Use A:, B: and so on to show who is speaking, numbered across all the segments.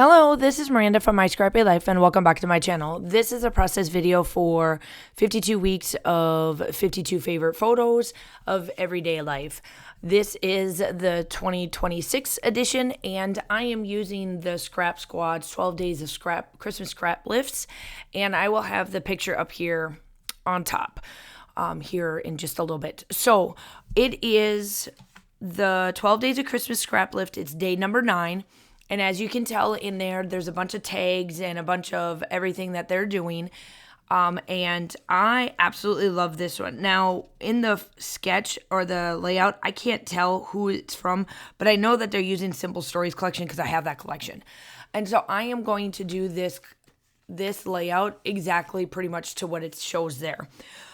A: Hello, this is Miranda from My Scrappy Life, and welcome back to my channel. This is a process video for 52 weeks of 52 favorite photos of everyday life. This is the 2026 edition, and I am using the Scrap Squad's 12 Days of Christmas Scraplifts, and I will have the picture up here on top here in just a little bit. So it is the 12 Days of Christmas Scraplift. It's day number 9. And as you can tell in there, there's a bunch of tags and a bunch of everything that they're doing. And I absolutely love this one. Now, in the sketch or the layout, I can't tell who it's from, but I know that they're using Simple Stories collection because I have that collection. And so I am going to do this layout exactly pretty much to what it shows there.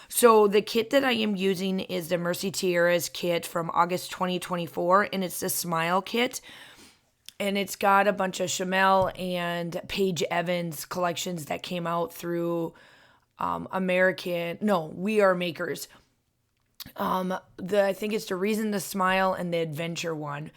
A: So the kit that I am using is the Mercy Tiaras kit from August 2024, and it's the Smile kit. And it's got a bunch of Chamel and Paige Evans collections that came out through We Are Makers. I think it's the Reason to Smile and the Adventure one.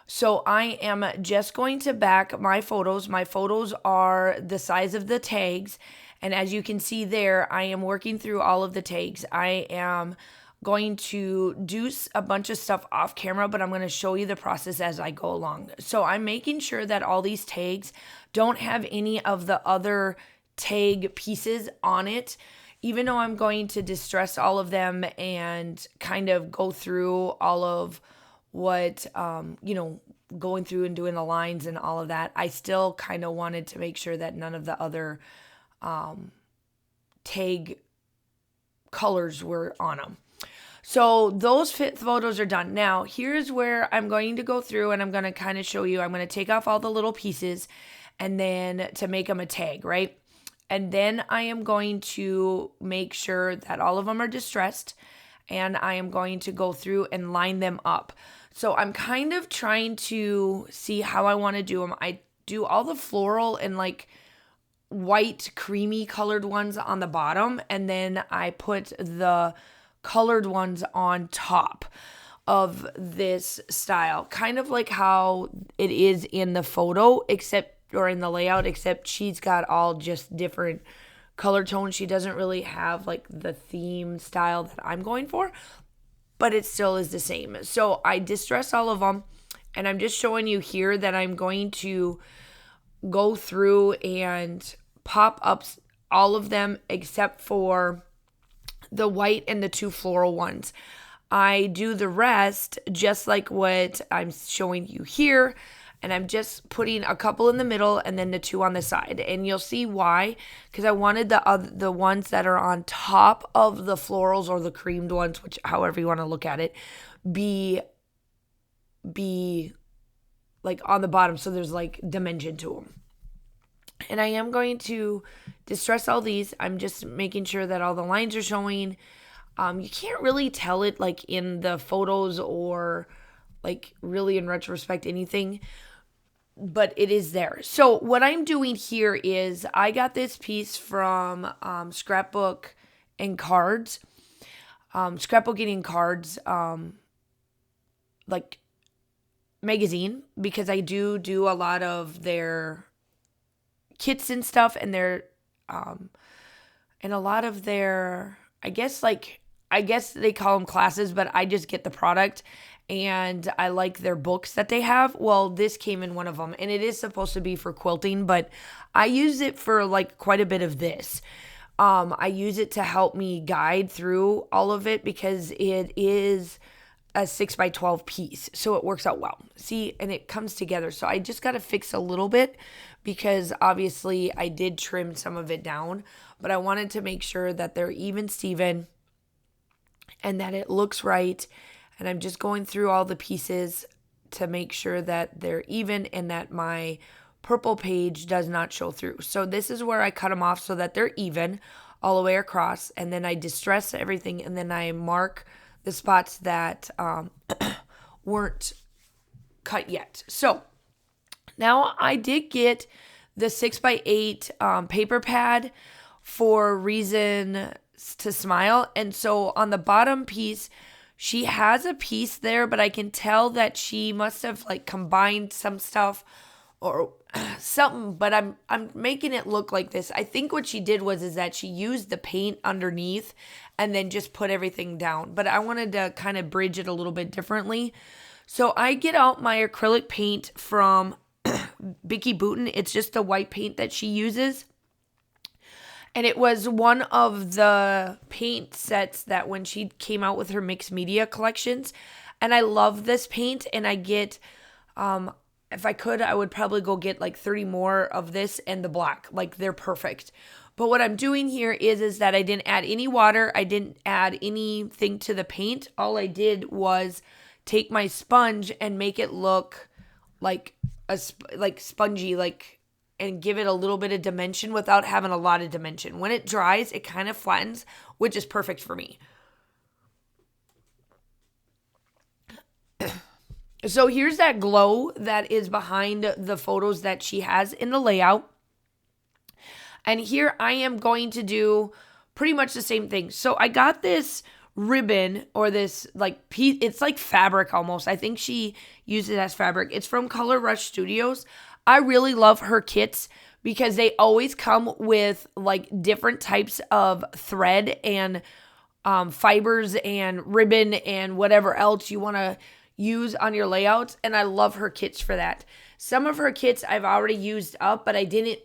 A: So I am just going to back my photos. My photos are the size of the tags. And as you can see there, I am working through all of the tags. I am going to do a bunch of stuff off camera, but I'm going to show you the process as I go along. So I'm making sure that all these tags don't have any of the other tag pieces on it, even though I'm going to distress all of them and kind of go through all of what, going through and doing the lines and all of that. I still kind of wanted to make sure that none of the other tag colors were on them. So those photos are done. Now, here's where I'm going to go through and I'm going to kind of show you. I'm going to take off all the little pieces and then to make them a tag, right? And then I am going to make sure that all of them are distressed, and I am going to go through and line them up. So I'm kind of trying to see how I want to do them. I do all the floral and like white creamy colored ones on the bottom, and then I put the colored ones on top of this style, kind of like how it is in the photo, or in the layout, except she's got all just different color tones. She doesn't really have like the theme style that I'm going for, but it still is the same. So I distress all of them, and I'm just showing you here that I'm going to go through and pop up all of them except for the white and the 2 floral ones. I do the rest just like what I'm showing you here, and I'm just putting a couple in the middle and then the 2 on the side. And you'll see why, because I wanted the ones that are on top of the florals or the creamed ones, which however you want to look at it, be like on the bottom, so there's like dimension to them. And I am going to distress all these. I'm just making sure that all the lines are showing. You can't really tell it like in the photos or like really in retrospect anything, but it is there. So what I'm doing here is I got this piece from Scrapbook and Cards. Scrapbooking and Cards like magazine, because I do a lot of their kits and stuff, and they're and a lot of their I guess they call them classes, but I just get the product and I like their books that they have. Well, this came in one of them, and it is supposed to be for quilting, but I use it for like quite a bit of this. I use it to help me guide through all of it because it is a 6x12 piece, so it works out well. See, and it comes together. So I just got to fix a little bit because obviously I did trim some of it down, but I wanted to make sure that they're even Steven and that it looks right. And I'm just going through all the pieces to make sure that they're even and that my purple page does not show through. So this is where I cut them off so that they're even all the way across, and then I distress everything, and then I mark the spots that weren't cut yet. So now I did get the 6x8 paper pad for Reason to Smile. And so on the bottom piece, she has a piece there, but I can tell that she must have like combined some stuff or something, but I'm making it look like this. I think what she did is that she used the paint underneath and then just put everything down. But I wanted to kind of bridge it a little bit differently. So I get out my acrylic paint from Bicky Booten. It's just the white paint that she uses. And it was one of the paint sets that when she came out with her mixed media collections. And I love this paint, and I get, if I could, I would probably go get like 30 more of this and the black. Like, they're perfect. But what I'm doing here is that I didn't add any water. I didn't add anything to the paint. All I did was take my sponge and make it look like spongy, and give it a little bit of dimension without having a lot of dimension. When it dries, it kind of flattens, which is perfect for me. So here's that glow that is behind the photos that she has in the layout. And here I am going to do pretty much the same thing. So I got this ribbon, or this like piece, it's like fabric almost. I think she used it as fabric. It's from Color Rush Studios. I really love her kits because they always come with like different types of thread and fibers and ribbon and whatever else you want to use on your layouts. And I love her kits for that. Some of her kits I've already used up, but I didn't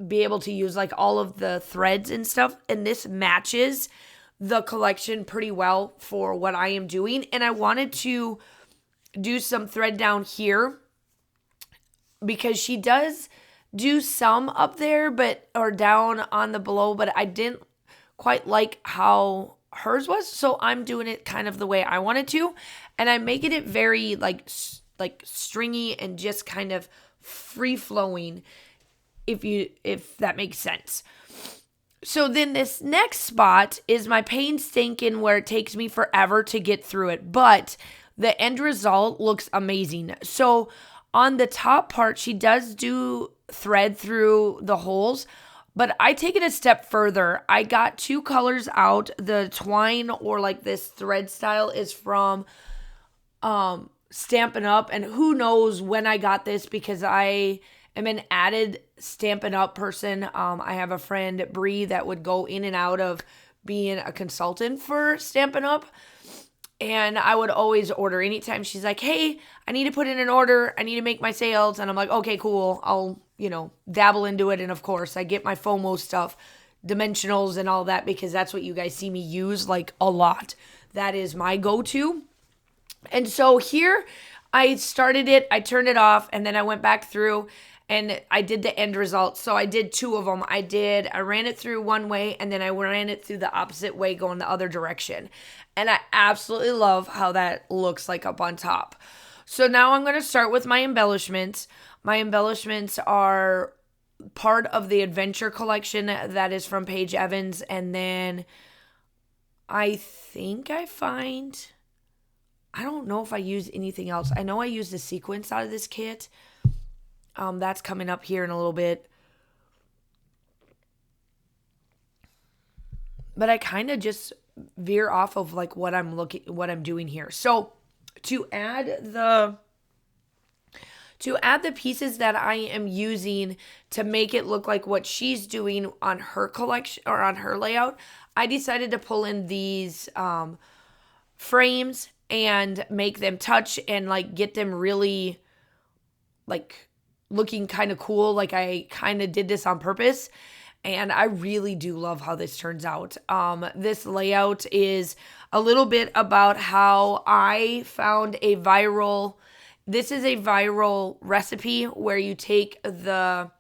A: be able to use like all of the threads and stuff. And this matches the collection pretty well for what I am doing. And I wanted to do some thread down here, because she does do some up there, or down on the below, but I didn't quite like how hers was. So I'm doing it kind of the way I wanted to. And I'm making it very like stringy and just kind of free flowing, if that makes sense. So then this next spot is my painstaking, where it takes me forever to get through it, but the end result looks amazing. So on the top part, she does do thread through the holes, but I take it a step further. I got two colors out. The twine, or like this thread style, is from Stampin' Up. And who knows when I got this, because I am an added Stampin' Up person. I have a friend, Bree, that would go in and out of being a consultant for Stampin' Up. And I would always order anytime she's like, hey, I need to put in an order. I need to make my sales. And I'm like, okay, cool. I'll, dabble into it. And of course, I get my FOMO stuff, dimensionals and all that, because that's what you guys see me use like a lot. That is my go-to. And so here I started it, I turned it off, and then I went back through and I did the end result. So I did two of them. I ran it through one way, and then I ran it through the opposite way, going the other direction. And I absolutely love how that looks like up on top. So now I'm going to start with my embellishments. My embellishments are part of the adventure collection that is from Paige Evans. And then I think I don't know if I use anything else. I know I used the sequence out of this kit. That's coming up here in a little bit. But I kind of just veer off of like what I'm doing here. So to add the pieces that I am using to make it look like what she's doing on her collection or on her layout, I decided to pull in these frames and make them touch and like get them really like looking kind of cool. Like I kind of did this on purpose, and I really do love how this turns out. This layout is a little bit about how I found this is a viral recipe where you take the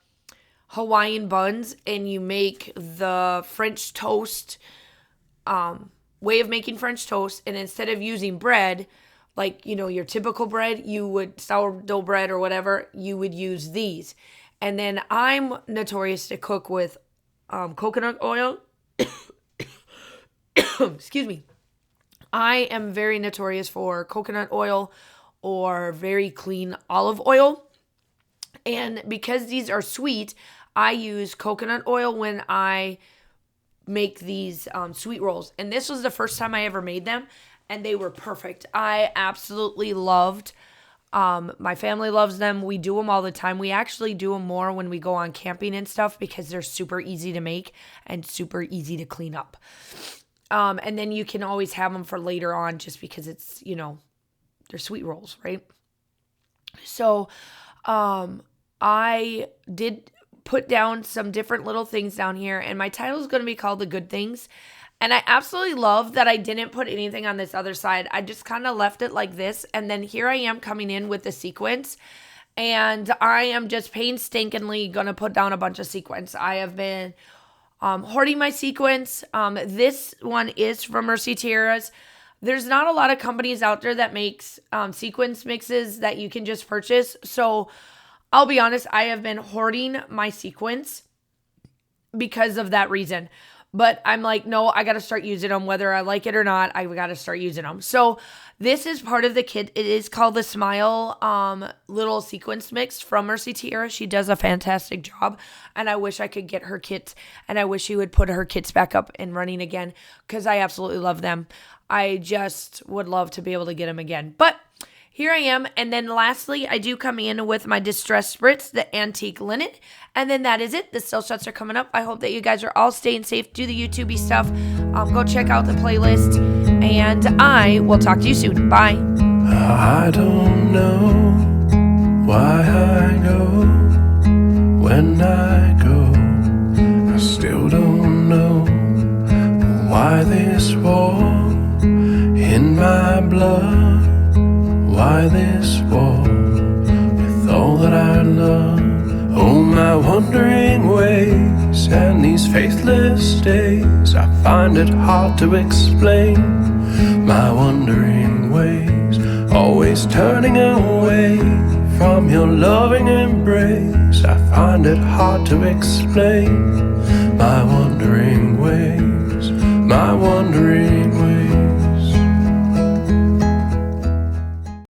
A: Hawaiian buns and you make the French toast way of making French toast. And instead of using bread, like, your typical bread, you would sourdough bread or whatever, you would use these. And then I'm notorious to cook with coconut oil. Excuse me. I am very notorious for coconut oil or very clean olive oil. And because these are sweet, I use coconut oil when I make these sweet rolls. And this was the first time I ever made them, and they were perfect. I absolutely loved My family loves them. We do them all the time. We actually do them more when we go on camping and stuff because they're super easy to make and super easy to clean up. And then you can always have them for later on just because it's, they're sweet rolls, right? So I did put down some different little things down here, and my title is going to be called The Good Things. And I absolutely love that I didn't put anything on this other side. I just kind of left it like this. And then here I am coming in with the sequins. And I am just painstakingly going to put down a bunch of sequins. I have been hoarding my sequins. This one is from Mercy Tiaras. There's not a lot of companies out there that makes sequins mixes that you can just purchase. So I'll be honest, I have been hoarding my sequins because of that reason. But I'm like, no, I got to start using them. Whether I like it or not, I got to start using them. So this is part of the kit. It is called the Smile little sequence mix from Mercy Tiara. She does a fantastic job. And I wish I could get her kits. And I wish she would put her kits back up and running again because I absolutely love them. I just would love to be able to get them again. But here I am. And then lastly, I do come in with my Distress Spritz, the antique linen. And then that is it. The sale shots are coming up. I hope that you guys are all staying safe. Do the YouTube-y stuff. Go check out the playlist. And I will talk to you soon. Bye.
B: I don't know why I go when I go. I still don't know why this war in my blood. Why this war with all that I love? Oh, my wandering ways and these faithless days, I find it hard to explain. My wandering ways, always turning away from your loving embrace, I find it hard to explain. My wandering ways, my wandering